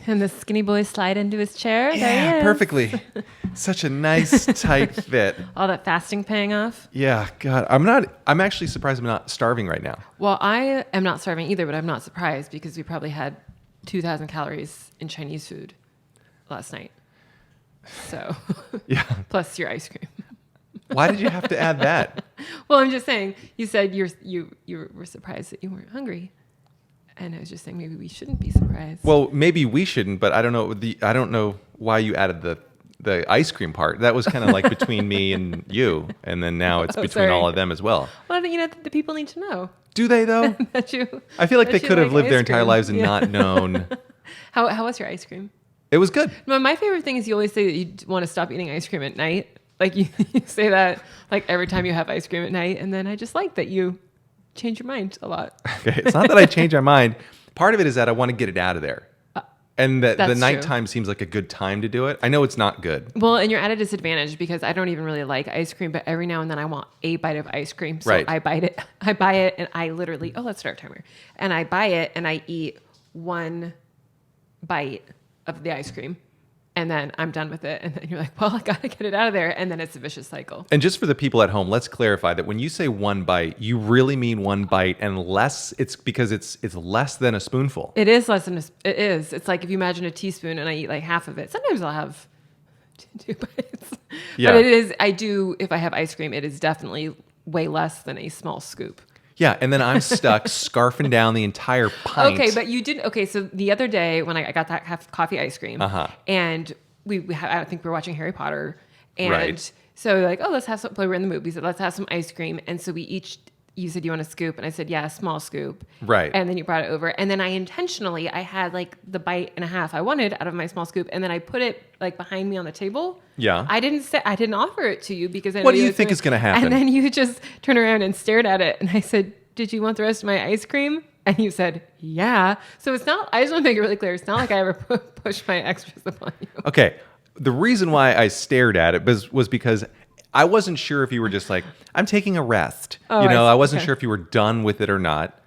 And the skinny boy slide into his chair. Yeah, there he is. perfectly. Such a nice, tight fit. All that fasting paying off. Yeah, God. I'm actually surprised I'm not starving right now. Well, I am not starving either, but I'm not surprised because we probably had 2,000 calories in Chinese food last night. So, Yeah. plus your ice cream. Why did you have to add that? Well, I'm just saying, you said you were surprised that you weren't hungry. And I was just saying maybe we shouldn't be surprised. Well, maybe we shouldn't, but I don't know why you added the ice cream part. That was kind of like between me and you, and then now it's between all of them as well. Well, the people need to know. Do they though? I feel like they could have lived their entire lives and not known. How was your ice cream? It was good. No, my favorite thing is you always say that you want to stop eating ice cream at night. Like you say that like every time you have ice cream at night, and then I just like that you change your mind a lot. Okay, it's not that I change my mind. Part of it is that I want to get it out of there. And that the nighttime seems like a good time to do it. I know it's not good. Well, and you're at a disadvantage because I don't even really like ice cream, but every now and then I want a bite of ice cream. So I buy it, and I literally, let's start a timer. And I buy it and I eat one bite of the ice cream. And then I'm done with it. And then you're like, well, I got to get it out of there. And then it's a vicious cycle. And just for the people at home, let's clarify that when you say one bite, you really mean one bite, and less, it's because it's less than a spoonful. It is less than it is. It's like if you imagine a teaspoon and I eat like half of it. Sometimes I'll have 2 bites. Yeah. But if I have ice cream, it is definitely way less than a small scoop. Yeah, and then I'm stuck scarfing down the entire pint. Okay, but you didn't. Okay, so the other day when I got that coffee ice cream, and I think we were watching Harry Potter, and so we're like, let's have some. We were in the movie, so let's have some ice cream, and so you said you want a scoop, and I said a small scoop, right? And then you brought it over, and then I had like the bite and a half I wanted out of my small scoop, and then I put it like behind me on the table. Yeah, I didn't offer it to you because I what do you think is going to happen? And then you just turned around and stared at it, and I said, did you want the rest of my ice cream? And you said, yeah. So it's not, I just want to make it really clear. It's not like I ever pushed my extras upon you. Okay. The reason why I stared at it was because I wasn't sure if you were just like, I'm taking a rest. I wasn't sure if you were done with it or not.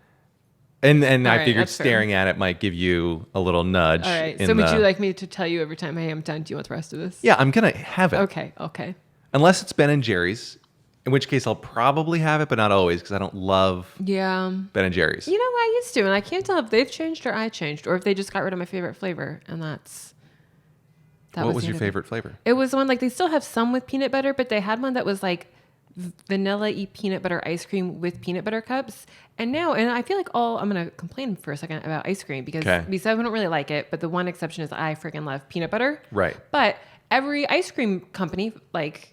And I figured staring at it might give you a little nudge. All right. So would you like me to tell you every time, hey, I'm done, do you want the rest of this? Yeah, I'm going to have it. Okay. Unless it's Ben & Jerry's. In which case, I'll probably have it, but not always, because I don't love Ben & Jerry's. You know, I used to, and I can't tell if they've changed or I changed, or if they just got rid of my favorite flavor, and what was your favorite flavor? It was one, like, they still have some with peanut butter, but they had one that was, like, vanilla-y peanut butter ice cream with peanut butter cups. And I feel like I'm going to complain for a second about ice cream, because we said we don't really like it, but the one exception is I freaking love peanut butter. Right. But every ice cream company, like,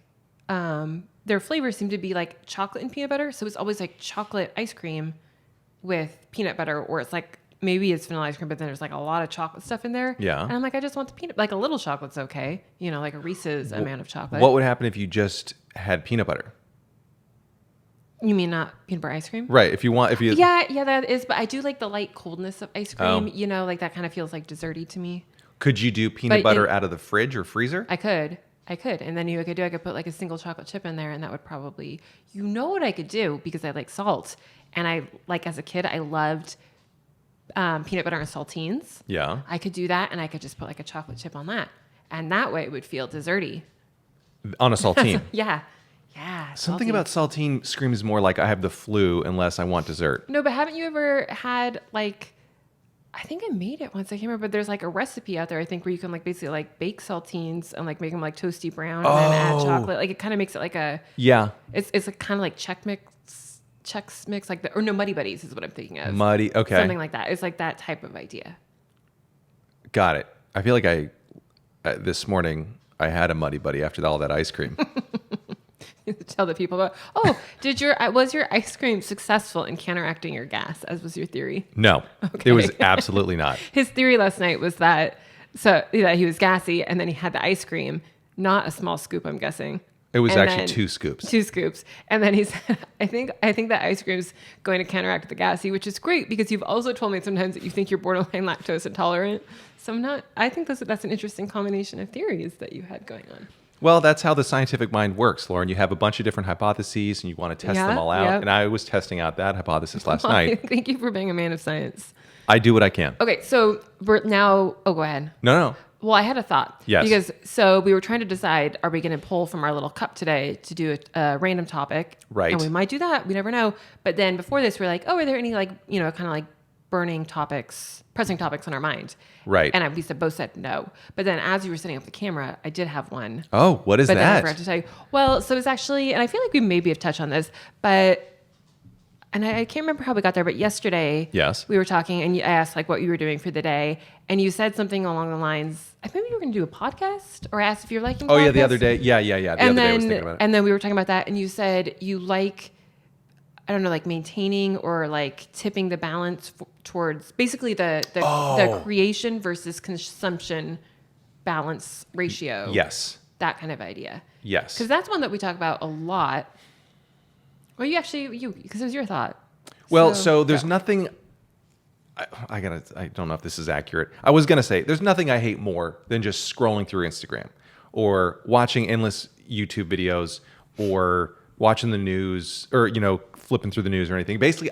their flavors seem to be like chocolate and peanut butter. So it's always like chocolate ice cream with peanut butter, or it's like, maybe it's vanilla ice cream, but then there's like a lot of chocolate stuff in there. Yeah. And I'm like, I just want the peanut, like a little chocolate's okay. Like a Reese's amount of chocolate. What would happen if you just had peanut butter? You mean not peanut butter ice cream? Right. Yeah, that is. But I do like the light coldness of ice cream. Like that kind of feels like desserty to me. Could you do peanut butter out of the fridge or freezer? I could. And then I could put like a single chocolate chip in there, and that would probably, what I could do, because I like salt. And as a kid, I loved peanut butter and saltines. Yeah. I could do that, and I could just put like a chocolate chip on that. And that way it would feel desserty. On a saltine? Yeah. Something about saltine screams more like I have the flu unless I want dessert. No, but haven't you ever had like, I think I made it once, I can't remember, but there's like a recipe out there, I think, where you can like basically like bake saltines and like make them like toasty brown and then add chocolate. Like it kind of makes it like it's like kind of like Chex Mix, like Muddy Buddies is what I'm thinking of. Muddy, okay. Something like that. It's like that type of idea. Got it. I feel like this morning I had a Muddy Buddy after all that ice cream. Tell the people about, was your ice cream successful in counteracting your gas, as was your theory? No, It was absolutely not. His theory last night was that he was gassy, and then he had the ice cream, not a small scoop, I'm guessing. It was actually 2 scoops. 2 scoops. And then he said, I think that ice cream is going to counteract the gassy, which is great, because you've also told me sometimes that you think you're borderline lactose intolerant. So I think that's an interesting combination of theories that you had going on. Well, that's how the scientific mind works, Lauren. You have a bunch of different hypotheses, and you want to test them all out. Yep. And I was testing out that hypothesis last night. Thank you for being a man of science. I do what I can. Okay, so we're now. Oh, go ahead. No. Well, I had a thought. Yes. Because so we were trying to decide: are we going to pull from our little cup today to do a random topic? Right. And we might do that. We never know. But then before this, we're like, oh, are there any kind of like burning topics, pressing topics on our mind? Right. And we both said no. But then as you were setting up the camera, I did have one. Oh, what is but that? Then I forgot to tell you. Well, so it's actually, and I feel like we maybe have touched on this, but. And I can't remember how we got there, but yesterday yes, we were talking and I asked like what you were doing for the day. And you said something along the lines, I think you were going to do a podcast or asked if you're liking podcasts. Oh, yeah, the other day. Yeah. The other day I was thinking about it. And then we were talking about that and you said you like, I don't know, like maintaining or like tipping the balance towards basically the creation versus consumption balance ratio. Yes. That kind of idea. Yes. Because that's one that we talk about a lot. Well, because it was your thought. Well, so there's nothing. I don't know if this is accurate. I was gonna say there's nothing I hate more than just scrolling through Instagram or watching endless YouTube videos or watching the news or flipping through the news or anything. Basically,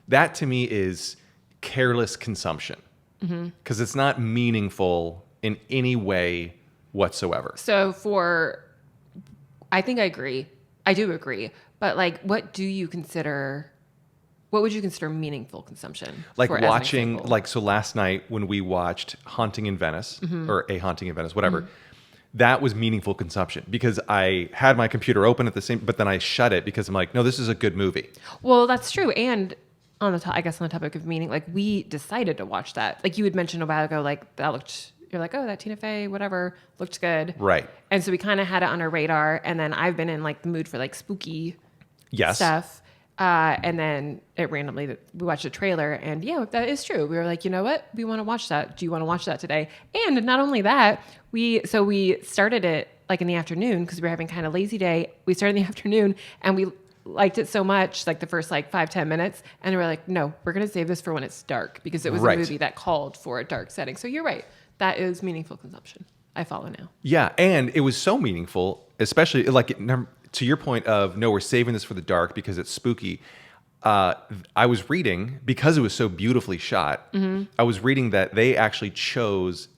that to me is careless consumption because it's not meaningful in any way whatsoever. So I think I agree. I do agree. But like, what would you consider meaningful consumption? Like watching, so last night when we watched Haunting in Venice or A Haunting in Venice, whatever, that was meaningful consumption because I had my computer open at the same, but then I shut it because I'm like, no, this is a good movie. Well, that's true. And on the topic of meaning, like we decided to watch that. Like you had mentioned a while ago, like you're like, oh, that Tina Fey, whatever, looked good. Right. And so we kind of had it on our radar. And then I've been in like the mood for like spooky stuff. And then we watched a trailer and yeah, that is true. We were like, you know what? We want to watch that. Do you want to watch that today? And not only that, we started it like in the afternoon because we were having kind of lazy day. We started in the afternoon and we liked it so much, like the first like 5-10 minutes. And we're like, no, we're going to save this for when it's dark because it was a movie that called for a dark setting. So you're right. That is meaningful consumption. I follow now. Yeah. And it was so meaningful, especially like to your point of, no, we're saving this for the dark because it's spooky. I was reading, because it was so beautifully shot, I was reading that they actually chose,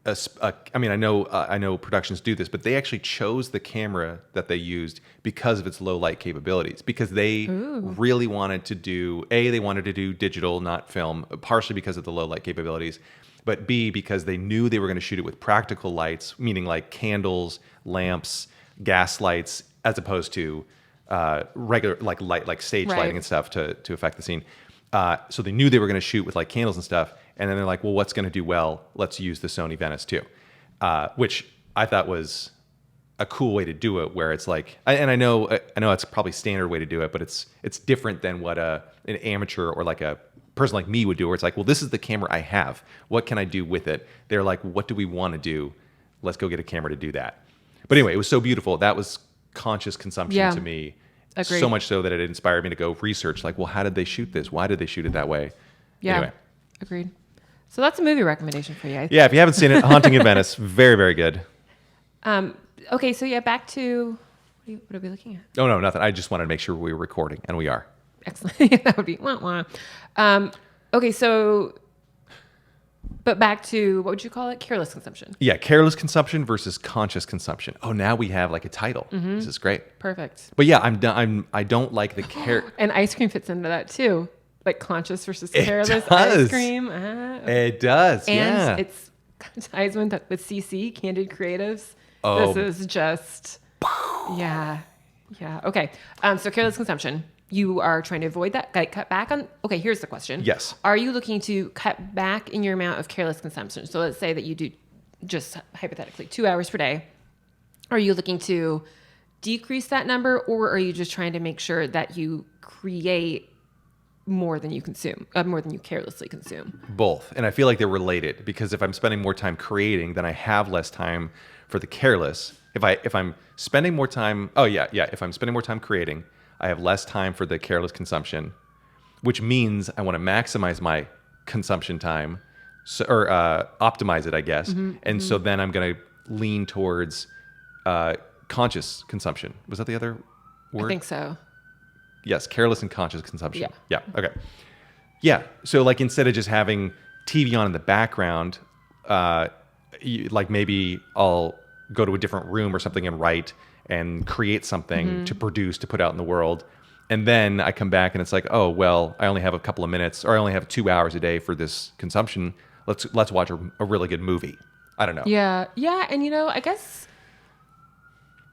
I know productions do this, but they actually chose the camera that they used because of its low light capabilities, because they really wanted to do, they wanted to do digital, not film, partially because of the low light capabilities, but B, because they knew they were going to shoot it with practical lights, meaning like candles, lamps, gas lights, as opposed to regular like light, like stage lighting and stuff to affect the scene. So they knew they were going to shoot with like candles and stuff, and then they're like, well, what's going to do well? Let's use the Sony Venice too, which I thought was a cool way to do it. Where it's like, and I know it's probably standard way to do it, but it's different than what an amateur or like a person like me would do. Where it's like, well, this is the camera I have. What can I do with it? They're like, what do we want to do? Let's go get a camera to do that. But anyway, it was so beautiful. That was conscious consumption to me. Agreed. So much so that it inspired me to go research, like, well, how did they shoot this? Why did they shoot it that way? Yeah. Anyway. Agreed. So that's a movie recommendation for you. Yeah, if you haven't seen it, Haunting in Venice, very, very good. Okay, so yeah, back to, what are we looking at? Oh, no, nothing. I just wanted to make sure we were recording, and we are. Excellent. That would be wah-wah. Okay, so, but back to, what would you call it? Careless consumption. Yeah, careless consumption versus conscious consumption. Oh, now we have like a title. This is great. Perfect. But yeah, I don't like the And ice cream fits into that too. Like conscious versus careless ice cream. Okay. It does, yeah. And it's ties with CC, Candid Creatives. Oh. This is just, yeah. Okay, so careless consumption. You are trying to avoid that, like cut back on. Okay, here's the question. Yes. Are you looking to cut back in your amount of careless consumption? So let's say that you do just hypothetically 2 hours per day. Are you looking to decrease that number, or are you just trying to make sure that you create more than you consume, more than you carelessly consume? Both. And I feel like they're related, because if I'm spending more time creating, then I have less time for the careless. If I'm spending more time, if I'm spending more time creating, I have less time for the careless consumption, which means I want to maximize my consumption time, or optimize it, I guess. So then I'm going to lean towards conscious consumption. Was that the other word? I think so. Yes, careless and conscious consumption. Yeah. Okay. Yeah. So like instead of just having TV on in the background, like maybe I'll go to a different room or something and write and create something to produce, to put out in the world. And then I come back and it's like, oh, well, I only have a couple of minutes, or I only have 2 hours a day for this consumption. Let's watch a really good movie. I don't know. Yeah. Yeah. And I guess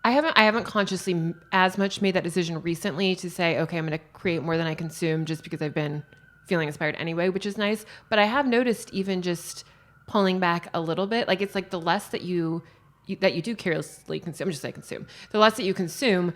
I haven't consciously as much made that decision recently to say, okay, I'm going to create more than I consume just because I've been feeling inspired anyway, which is nice. But I have noticed even just pulling back a little bit, like it's like the less that you do carelessly consume, just say consume, the less that you consume,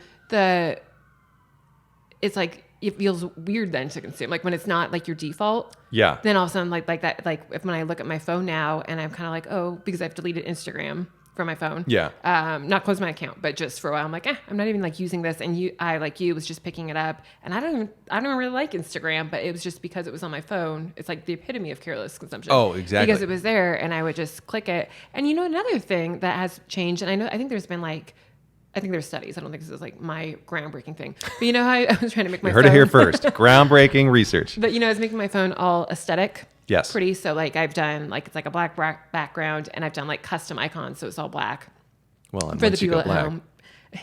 it's like it feels weird then to consume, like when it's not like your default. Yeah. Then all of a sudden like that, like if when I look at my phone now and I'm kind of like, oh, because I've deleted Instagram from my phone. Yeah. Not close my account, but just for a while I'm like, I'm not even like using this. And I like you was just picking it up, and I don't really like Instagram, but it was just because it was on my phone. It's like the epitome of careless consumption. Oh, exactly. Because it was there and I would just click it. And another thing that has changed, and I think there's been like, I think there's studies. I don't think this is like my groundbreaking thing, but how I was trying to make my You heard it here first. Groundbreaking research. But I was making my phone all aesthetic. Yes. Pretty. So like I've done like, it's like a black background, and I've done like custom icons. So it's all black. Well, and for the once you people go at black, home.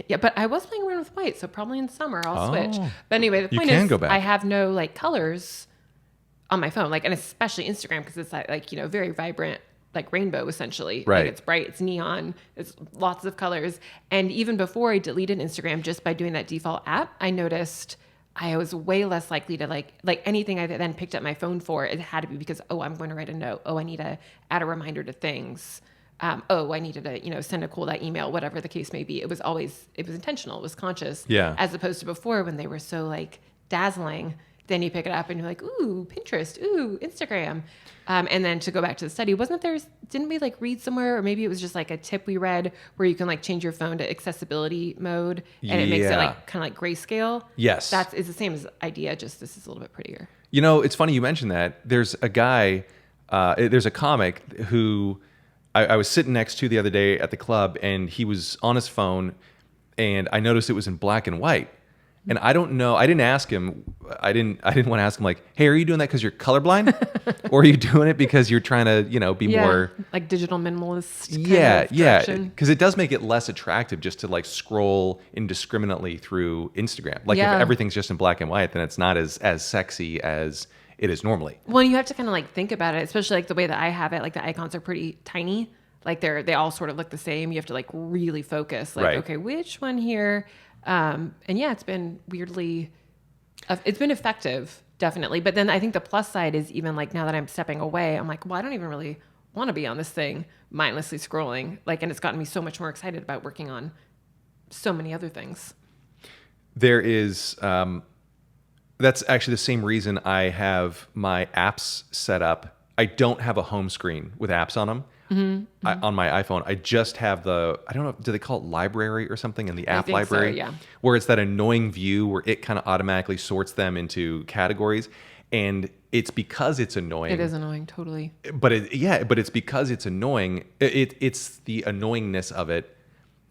Yeah, but I was playing around with white, so probably in summer I'll switch. But anyway, the You point can is go back. I have no like colors on my phone, like, and especially Instagram, because it's like very vibrant, like rainbow essentially. Right. Like it's bright, it's neon, it's lots of colors. And even before I deleted Instagram, just by doing that default app, I noticed I was way less likely to like anything I then picked up my phone for. It had to be because, oh, I'm going to write a note. Oh, I need to add a reminder to things. Oh, I needed to, send a that email, whatever the case may be. It was intentional. It was conscious. Yeah. As opposed to before when they were so like dazzling, then you pick it up and you're like, ooh, Pinterest, ooh, Instagram. And then to go back to the study, didn't we like read somewhere, or maybe it was just like a tip we read where you can like change your phone to accessibility mode and it makes it like kind of like grayscale. Yes. It's the same as idea, just this is a little bit prettier. It's funny you mentioned that. There's a guy, there's a comic who I was sitting next to the other day at the club, and he was on his phone, and I noticed it was in black and white. And I don't know. I didn't ask him. I didn't want to ask him like, "Hey, are you doing that because you're colorblind, or are you doing it because you're trying to, be more like digital minimalist?" Yeah. Because it does make it less attractive just to like scroll indiscriminately through Instagram. Like if everything's just in black and white, then it's not as sexy as it is normally. Well, you have to kind of like think about it, especially like the way that I have it. Like the icons are pretty tiny. Like they all sort of look the same. You have to like really focus. Like, right. Okay, which one here? And yeah, it's been it's been effective, definitely. But then I think the plus side is even like now that I'm stepping away, I'm like, well, I don't even really want to be on this thing mindlessly scrolling. Like, and it's gotten me so much more excited about working on so many other things. There is, that's actually the same reason I have my apps set up. I don't have a home screen with apps on them. On my iPhone. I just have I don't know, do they call it library or something in the app library? So, yeah. Where it's that annoying view where it kind of automatically sorts them into categories. And it's because it's annoying. It is annoying, totally. But it's because it's annoying. It's the annoyingness of it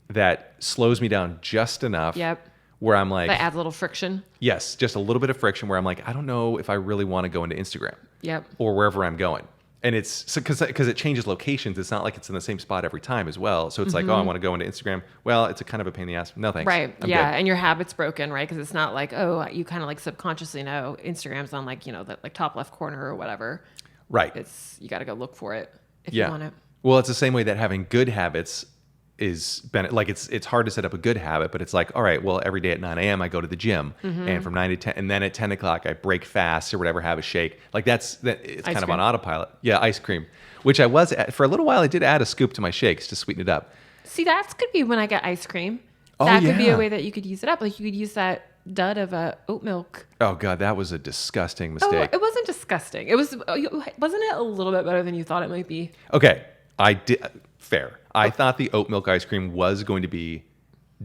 that slows me down just enough. Yep. Where I'm like, that adds a little friction. Yes, just a little bit of friction where I'm like, I don't know if I really want to go into Instagram. Yep. Or wherever I'm going. And it's because it changes locations. It's not like it's in the same spot every time as well. So it's like, oh, I want to go into Instagram. Well, it's a kind of a pain in the ass. No thanks. Right. I'm yeah. good. And your habit's broken, right? Because it's not like, oh, you kind of like subconsciously know Instagram's on like, the like top left corner or whatever. Right. You got to go look for it if you want it. Well, it's the same way that having good habits like it's hard to set up a good habit, but it's like, all right, well, every day at 9 a.m. I go to the gym, and from 9 to 10, and then at 10 o'clock I break fast or whatever, have a shake. Like it's kind of on autopilot. Yeah, ice cream, which I was for a little while. I did add a scoop to my shakes to sweeten it up. See, that could be when I get ice cream. Oh, that could be a way that you could use it up. Like you could use that dud of oat milk. Oh God, that was a disgusting mistake. Oh, it wasn't disgusting. Wasn't it a little bit better than you thought it might be? Okay, I did. Fair. I thought the oat milk ice cream was going to be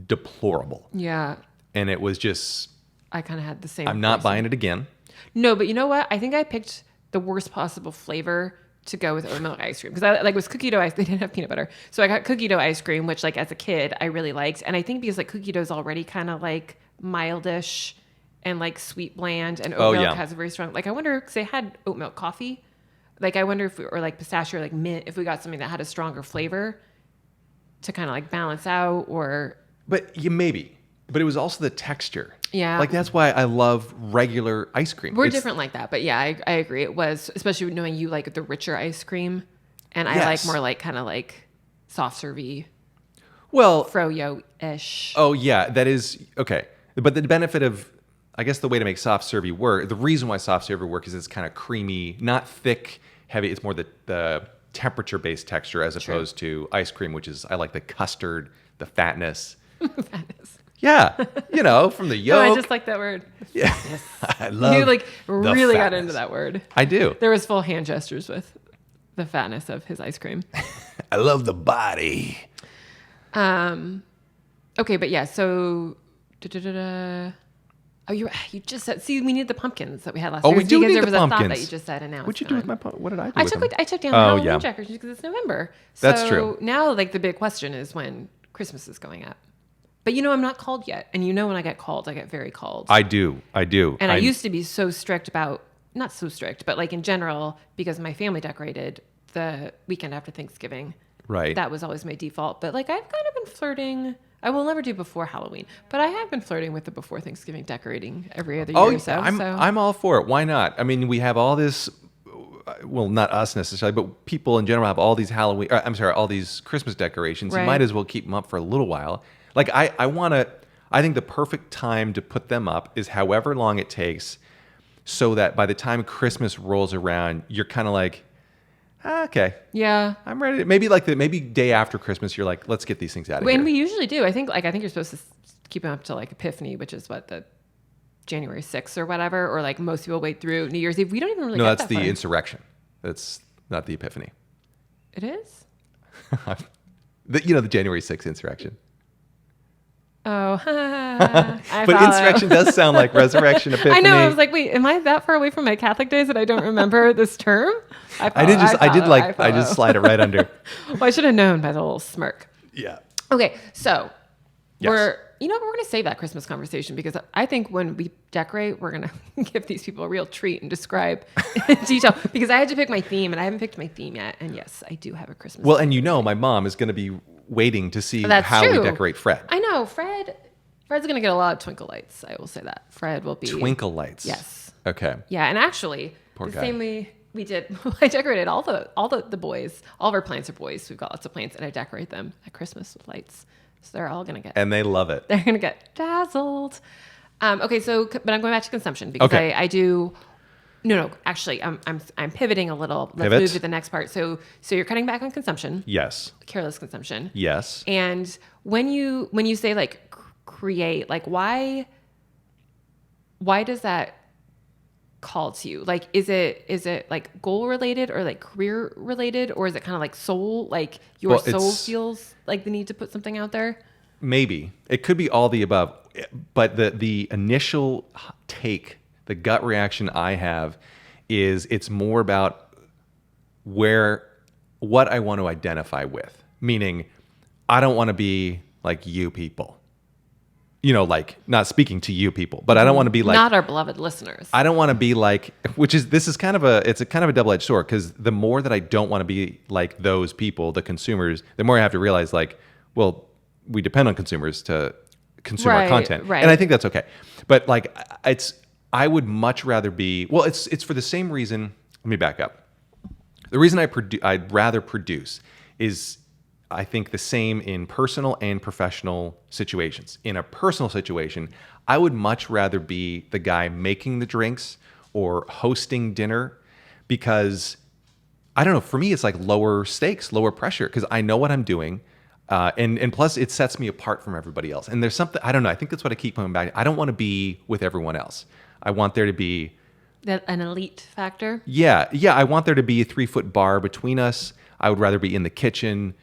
deplorable. Yeah. And it was just... I kind of had the same. I'm not buying it again. No, but you know what? I think I picked the worst possible flavor to go with oat milk ice cream. Because it was cookie dough ice. They didn't have peanut butter. So I got cookie dough ice cream, which like as a kid, I really liked. And I think because like cookie dough is already kind of like mildish and like sweet bland, and oat milk has a very strong, like I wonder, because they had oat milk coffee. Like I wonder if, or like pistachio, or like mint, if we got something that had a stronger flavor to kind of like balance out, or. But maybe. But it was also the texture. Yeah. Like that's why I love regular ice cream. We're different like that. But yeah, I agree. It was, especially knowing you like the richer ice cream. And I like more like kind of like soft servey. Well. Froyo-ish. Oh, yeah. That is. Okay. But the benefit of, I guess the way to make soft servey work, the reason why soft servey work is it's kind of creamy, not thick, heavy. It's more the temperature-based texture as opposed to ice cream, which is, I like the custard, the fatness. Fatness. Yeah, from the yolk. No, I just like that word. Yeah, I love. You like really got into that word. I do. There was full hand gestures with the fatness of his ice cream. I love the body. Okay, but yeah. So, oh, you just said. See, we need the pumpkins that we had last year. We do need the pumpkins. There was a thought that you just said, and now what'd you do with my? What did I do? I took down Halloween decorations because it's November. That's true. Now, like the big question is when Christmas is going up. But I'm not called yet. And when I get called, I get very called. I do. And I used to be so strict about, not so strict, but like in general, because my family decorated the weekend after Thanksgiving. Right. That was always my default. But like I've kind of been flirting. I will never do before Halloween, but I have been flirting with the before Thanksgiving decorating every other year or so. I'm all for it. Why not? I mean, we have all this, well, not us necessarily, but people in general have all these all these Christmas decorations. Right. You might as well keep them up for a little while. Like I think the perfect time to put them up is however long it takes so that by the time Christmas rolls around, you're kind of like, okay. Yeah. I'm ready. Maybe day after Christmas, you're like, let's get these things out of here. And we usually do. I think you're supposed to keep them up to like Epiphany, which is what, the January 6th or whatever, or like most people wait through New Year's Eve. We don't even really get that far. No, that's the insurrection. That's not the Epiphany. It is? the January 6th insurrection. Oh, but insurrection does sound like resurrection, epiphany. I know. I was like, wait, am I that far away from my Catholic days that I don't remember this term? I just slide it right under. Well, I should have known by the little smirk. Yeah. Okay, so yes. we're going to save that Christmas conversation because I think when we decorate, we're going to give these people a real treat and describe in detail because I had to pick my theme and I haven't picked my theme yet. And yes, I do have a Christmas theme. My mom is going to be waiting to see how we decorate Fred. I know. Fred's going to get a lot of twinkle lights. I will say that. Fred will be... Twinkle lights? Yes. Okay. Yeah, and actually, same way we did, I decorated all the boys. All of our plants are boys. We've got lots of plants, and I decorate them at Christmas with lights. So they're all going to get... And they love it. They're going to get dazzled. Okay, but I'm going back to consumption because I do... No, actually, I'm pivoting a little. Let's move to the next part. So you're cutting back on consumption. Yes. Careless consumption. Yes. And when you say like create, like why does that call to you? Like is it like goal related or like career related or is it kind of like soul? Like your soul feels like the need to put something out there? Maybe. It could be all the above. But the initial take, the gut reaction I have is it's more about what I want to identify with. Meaning, I don't want to be like you people. Like not speaking to you people, but I don't want to be like... Not our beloved listeners. I don't want to be like, this is kind of a double-edged sword because the more that I don't want to be like those people, the consumers, the more I have to realize like, well, we depend on consumers to consume our content. Right. And I think that's okay. But like, I would much rather be... Well, it's for the same reason... Let me back up. The reason I'd rather produce is, I think, the same in personal and professional situations. In a personal situation, I would much rather be the guy making the drinks or hosting dinner because, I don't know, for me, it's like lower stakes, lower pressure because I know what I'm doing. And plus, it sets me apart from everybody else. And there's something, I don't know, I think that's what I keep coming back. I don't want to be with everyone else. I want there to be... An elite factor? Yeah. I want there to be a 3-foot bar between us. I would rather be in the kitchen.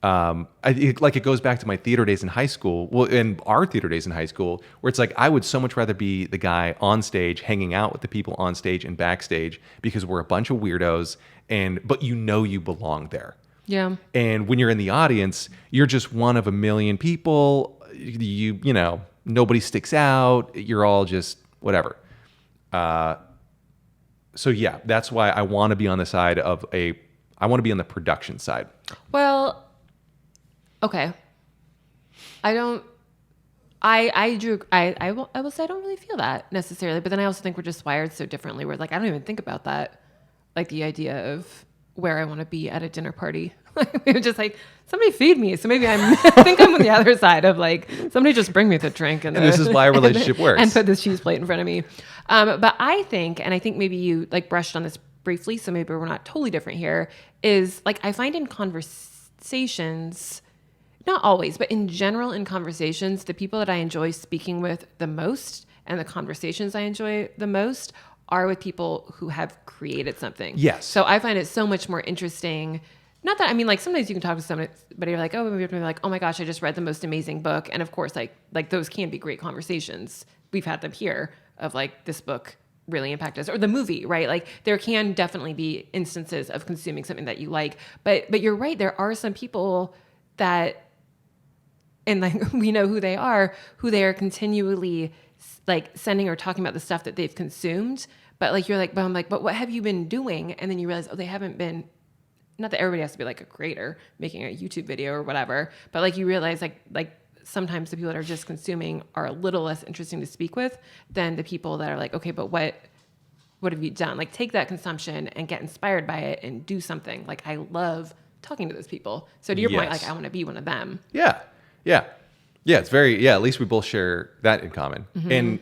It goes back to my theater days in high school. Well, and our theater days in high school, where it's like I would so much rather be the guy on stage, hanging out with the people on stage and backstage because we're a bunch of weirdos. But you belong there. Yeah. And when you're in the audience, you're just one of a million people. Nobody sticks out. You're all just whatever. So yeah, that's why I want to be on the side of I want to be on the production side. Well, okay. I will say I don't really feel that necessarily, but then I also think we're just wired so differently. Where like I don't even think about that, like the idea of where I want to be at a dinner party. We're just like, somebody feed me. So maybe I think I'm on the other side of like, somebody just bring me the drink. And this is why a relationship works. And put this cheese plate in front of me. But I think, and I think maybe you like brushed on this briefly, so maybe we're not totally different here, is like I find in conversations, not always, but in general in conversations, the people that I enjoy speaking with the most and the conversations I enjoy the most are with people who have created something. Yes. So I find it so much more interesting. Not that, I mean, like sometimes you can talk to somebody, but you're like, oh, maybe you're like, oh my gosh, I just read the most amazing book. And of course, like those can be great conversations. We've had them here of like, this book really impacted us, or the movie, right? Like there can definitely be instances of consuming something that you like, but you're right. There are some people that, and like, we know who they are continually like sending or talking about the stuff that they've consumed. But like, you're like, but I'm like, but what have you been doing? And then you realize, oh, they haven't been. Not that everybody has to be like a creator making a YouTube video or whatever, but like you realize like sometimes the people that are just consuming are a little less interesting to speak with than the people that are like, okay, but what have you done? Like take that consumption and get inspired by it and do something. Like I love talking to those people. So to your point, like I want to be one of them. Yeah. Yeah. Yeah. It's very, yeah, at least we both share that in common. Mm-hmm. And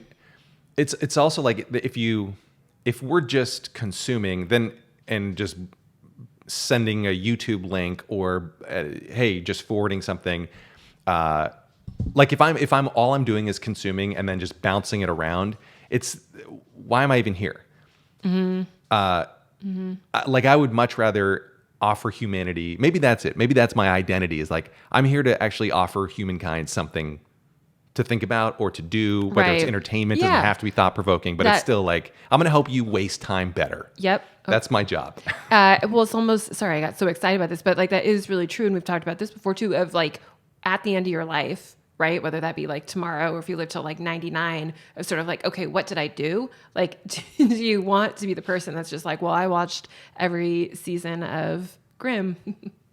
it's also like if we're just consuming then, and just sending a YouTube link or hey, just forwarding something. Like if I'm all I'm doing is consuming and then just bouncing it around, it's why am I even here? Mm-hmm. Like I would much rather offer humanity. Maybe that's it. Maybe that's my identity is like, I'm here to actually offer humankind something to think about or to do, whether it's entertainment, doesn't have to be thought provoking, but it's still like, I'm going to help you waste time better. Yep. That's my job. Well, it's almost, sorry, I got so excited about this, but like that is really true. And we've talked about this before too, of like at the end of your life, right? Whether that be like tomorrow or if you live till like 99 of sort of like, okay, what did I do? Like, do you want to be the person that's just like, well, I watched every season of Grimm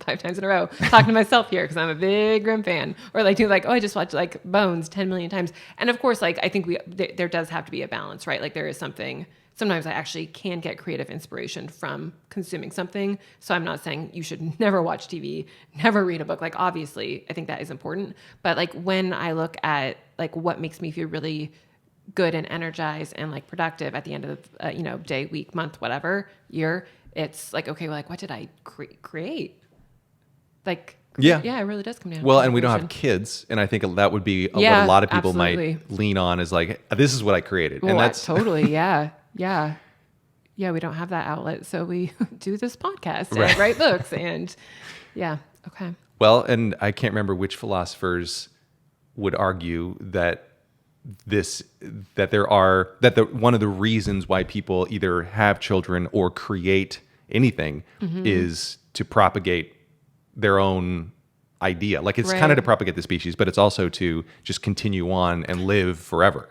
5 times in a row, talking to myself here because I'm a big Grimm fan, or like do like, oh, I just watched like Bones 10 million times. And of course, like I think there does have to be a balance, right? Like there is something. Sometimes I actually can get creative inspiration from consuming something. So I'm not saying you should never watch TV, never read a book. Like obviously, I think that is important. But like when I look at like what makes me feel really good and energized and like productive at the end of the day, week, month, whatever, year, it's like, okay, well, like what did I create? Like, yeah, it really does come down. Well, and we don't have kids, and I think that would be what a lot of people might lean on is like, this is what I created, well, and that's totally, yeah. We don't have that outlet, so we do this podcast and write books, and okay. Well, and I can't remember which philosophers would argue that one of the reasons why people either have children or create anything is to propagate their own idea. Like it's kind of to propagate the species, but it's also to just continue on and live forever.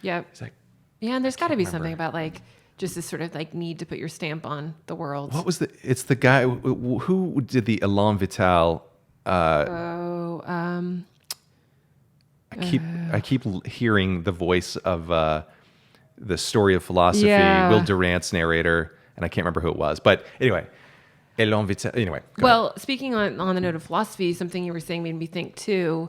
Yeah. Like, and there's got to be something about like just this sort of like need to put your stamp on the world. It's the guy who did the Elan Vital. I keep hearing the voice of the Story of Philosophy, Will Durant's narrator, and I can't remember who it was. But anyway, Elan Vital. Anyway. Well, speaking on the note of philosophy, something you were saying made me think too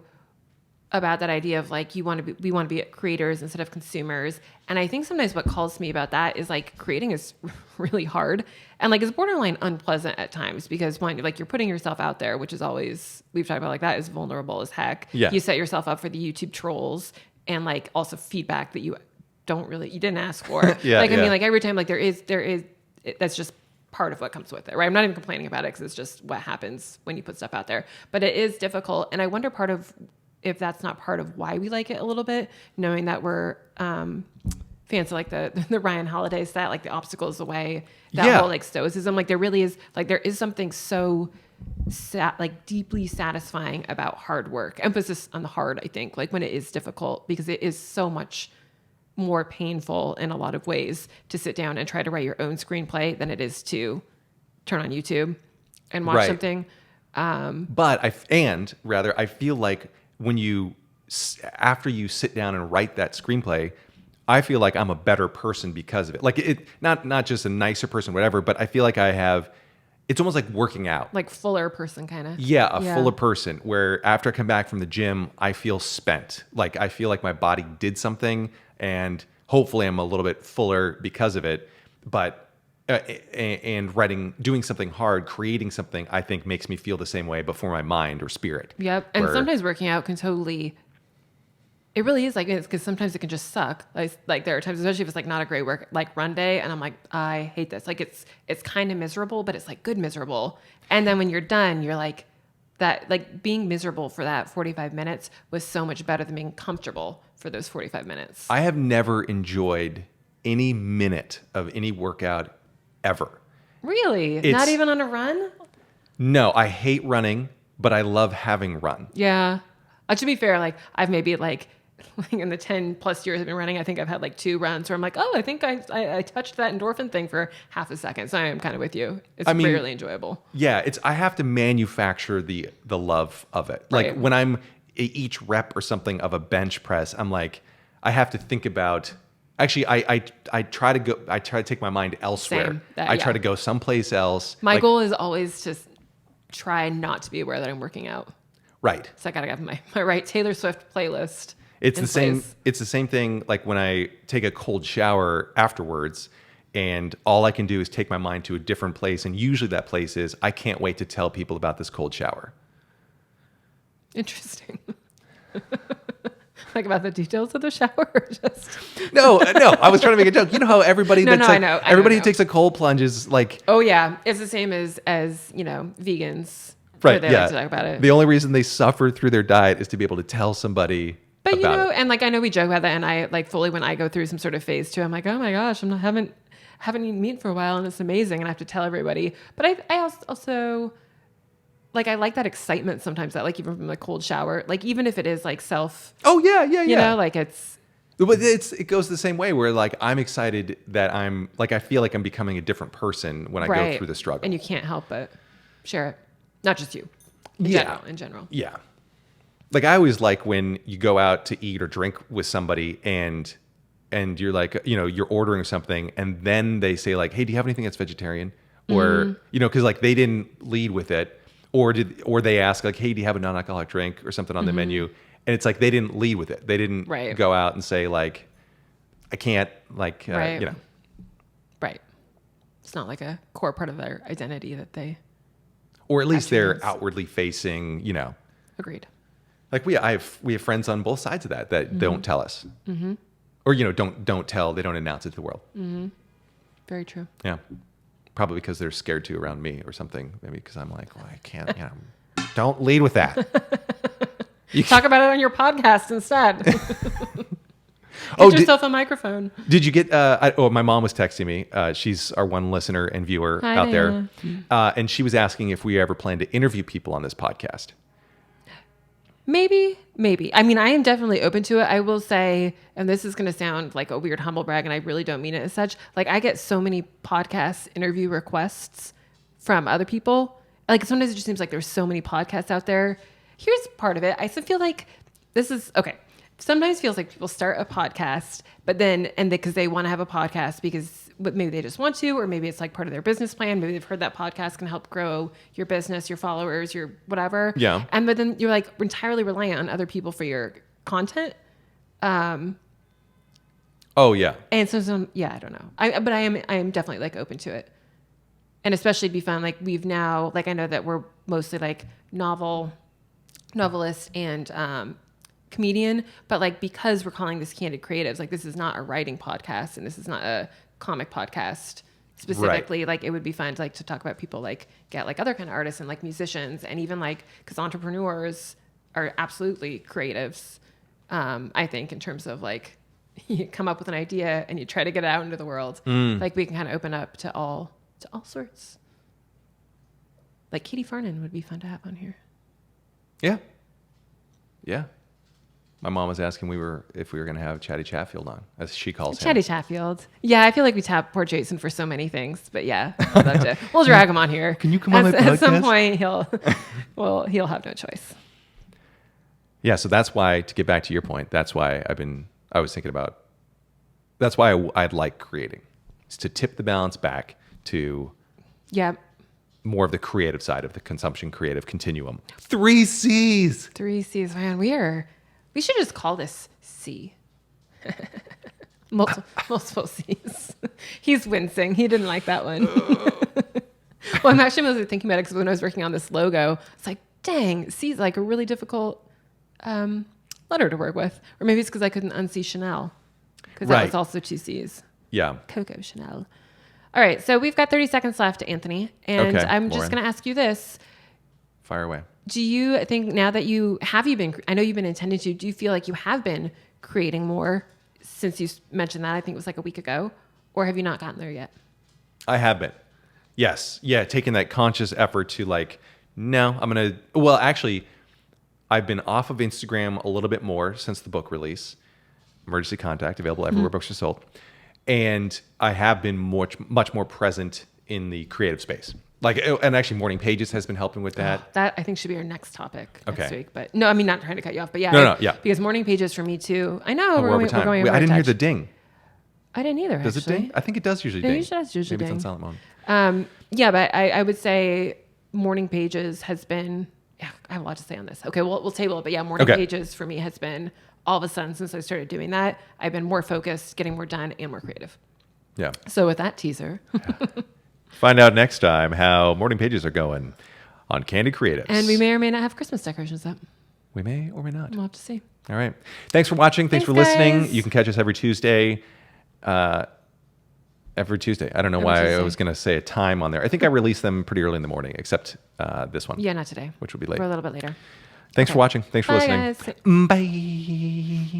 about that idea of like we want to be creators instead of consumers. And I think sometimes what calls me about that is like creating is really hard and like it's borderline unpleasant at times because one, like you're putting yourself out there, which is always, we've talked about like that is vulnerable as heck. Yeah. You set yourself up for the YouTube trolls and like also feedback that you didn't ask for. I mean, like every time like there is that's just part of what comes with it, right? I'm not even complaining about it because it's just what happens when you put stuff out there, but it is difficult. And I wonder if that's not part of why we like it a little bit, knowing that we're fans of like the Ryan Holiday set, like the obstacle is the way, that whole like stoicism, like there really is, like there is something so like deeply satisfying about hard work, emphasis on the hard, I think, like when it is difficult because it is so much more painful in a lot of ways to sit down and try to write your own screenplay than it is to turn on YouTube and watch something. But I feel like after you sit down and write that screenplay, I feel like I'm a better person because of it. Like not just a nicer person, whatever, but I feel like it's almost like working out. Like fuller person kind of. Yeah, a fuller person where after I come back from the gym, I feel spent. Like I feel like my body did something and hopefully I'm a little bit fuller because of it. But doing something hard, creating something, I think makes me feel the same way before my mind or spirit. Yep. And sometimes working out can totally... It really is like, because sometimes it can just suck. Like there are times, especially if it's like not a great run day, and I'm like, I hate this. Like it's kind of miserable, but it's like good miserable. And then when you're done, you're like being miserable for that 45 minutes was so much better than being comfortable for those 45 minutes. I have never enjoyed any minute of any workout ever. Really? Not even on a run? No, I hate running, but I love having run. Yeah. To be fair, like I've maybe like in the 10 plus years I've been running, I think I've had like 2 runs where I'm like, oh, I think I touched that endorphin thing for half a second. So I am kind of with you. It's really enjoyable. Yeah, I have to manufacture the love of it. Like when I'm each rep or something of a bench press, I'm like, I have to think about. Actually, I try to take my mind elsewhere. I try to go someplace else. My goal is always to try not to be aware that I'm working out. Right. So I gotta have my right Taylor Swift playlist. It's the same. It's the same thing. Like when I take a cold shower afterwards, and all I can do is take my mind to a different place, and usually that place is I can't wait to tell people about this cold shower. Interesting. Like about the details of the shower, or just no. I was trying to make a joke. You know how everybody everybody who takes a cold plunge is like, oh yeah, it's the same as vegans. Right. They like to talk about it. The only reason they suffer through their diet is to be able to tell somebody. But about it. And like I know we joke about that, and I like fully when I go through some sort of phase too, I'm like, oh my gosh, haven't eaten meat for a while, and it's amazing, and I have to tell everybody. But I also like I like that excitement sometimes that like even from the cold shower, like even if it is like self. Oh yeah. You know, like it's. But it goes the same way where like I'm excited that I'm like I feel like I'm becoming a different person when I go through the struggle, and you can't help but share it. Not just you. In general. Yeah. Like I always like when you go out to eat or drink with somebody and you're like, you're ordering something and then they say like, hey, do you have anything that's vegetarian? Or, cause like they didn't lead with it or they ask like, hey, do you have a non-alcoholic drink or something on the menu? And it's like, they didn't lead with it. They didn't go out and say like, I can't Right. It's not like a core part of their identity that they. Or at least they're outwardly facing, Agreed. Like we have friends on both sides of that don't tell us, or don't tell. They don't announce it to the world. Mm-hmm. Very true. Yeah, probably because they're scared to around me or something. Maybe because I'm like, well, I can't. Don't lead with that. You talk about it on your podcast instead. Get yourself a microphone. Did you get? My mom was texting me. She's our one listener and viewer out there, and she was asking if we ever plan to interview people on this podcast. Maybe. I mean, I am definitely open to it. I will say, and this is going to sound like a weird humble brag, and I really don't mean it as such. Like, I get so many podcast interview requests from other people. Like, sometimes it just seems like there's so many podcasts out there. Here's part of it. I feel like this is okay. Sometimes feels like people start a podcast, but then, because they want to have a podcast because maybe they just want to, or maybe it's like part of their business plan. Maybe they've heard that podcast can help grow your business, your followers, your whatever. Yeah. But then you're like entirely reliant on other people for your content. Oh yeah. And so I don't know. I am definitely like open to it. And especially be fun. Like we've now, like I know that we're mostly like novelist and, comedian, but like because we're calling this Candid Creatives, like this is not a writing podcast and this is not a comic podcast specifically. Like it would be fun to like to talk about people like get like other kind of artists and like musicians and even like because entrepreneurs are absolutely creatives. I think in terms of like you come up with an idea and you try to get it out into the world. Like we can kind of open up to all sorts. Like Katie Farnan would be fun to have on here. Yeah. My mom was asking if we were going to have Chatty Chatfield on, as she calls him. Chatty Chatfield. Yeah, I feel like we tap poor Jason for so many things, but yeah, we'll drag him on here. Can you come on my podcast? At some point, he'll have no choice. Yeah, so that's why, to get back to your point, that's why I was thinking about, that's why I'd like creating. It's to tip the balance back to more of the creative side of the consumption creative continuum. 3 C's. 3 C's, man. We should just call this C. Multiple C's. He's wincing. He didn't like that one. Well, I'm actually mostly thinking about it because when I was working on this logo, it's like, dang, C is like a really difficult letter to work with. Or maybe it's because I couldn't unsee Chanel. Because that was also 2 C's. Yeah. Coco Chanel. All right. So we've got 30 seconds left, Anthony. And I'm just going to ask you this. Fire away. Do you think now that I know you've been intending to, do you feel like you have been creating more since you mentioned that? I think it was like a week ago. Or have you not gotten there yet? I have been. Yes. Yeah. Taking that conscious effort to actually, I've been off of Instagram a little bit more since the book release. Emergency Contact, available everywhere books are sold. And I have been much more present in the creative space. And actually Morning Pages has been helping with that. That I think should be our next topic next week. But no, I mean, not trying to cut you off, but because Morning Pages for me too. I know we're going over I didn't hear the ding. I didn't either. Does it ding? I think it does usually ding. It does usually Maybe ding. it's on silent mode. But I would say Morning Pages has been. Yeah, I have a lot to say on this. Okay, we'll table it. But Morning Pages for me has been all of a sudden since I started doing that. I've been more focused, getting more done, and more creative. Yeah. So with that teaser. Find out next time how Morning Pages are going on Candid Creatives. And we may or may not have Christmas decorations up. We may or may not. We'll have to see. All right. Thanks for watching. Thanks for listening. Guys. You can catch us every Tuesday. Every Tuesday. I don't know why I was going to say a time on there. I think I release them pretty early in the morning, except this one. Yeah, not today. Which will be late. We're a little bit later. Thanks for watching. Thanks for listening. Guys. Bye.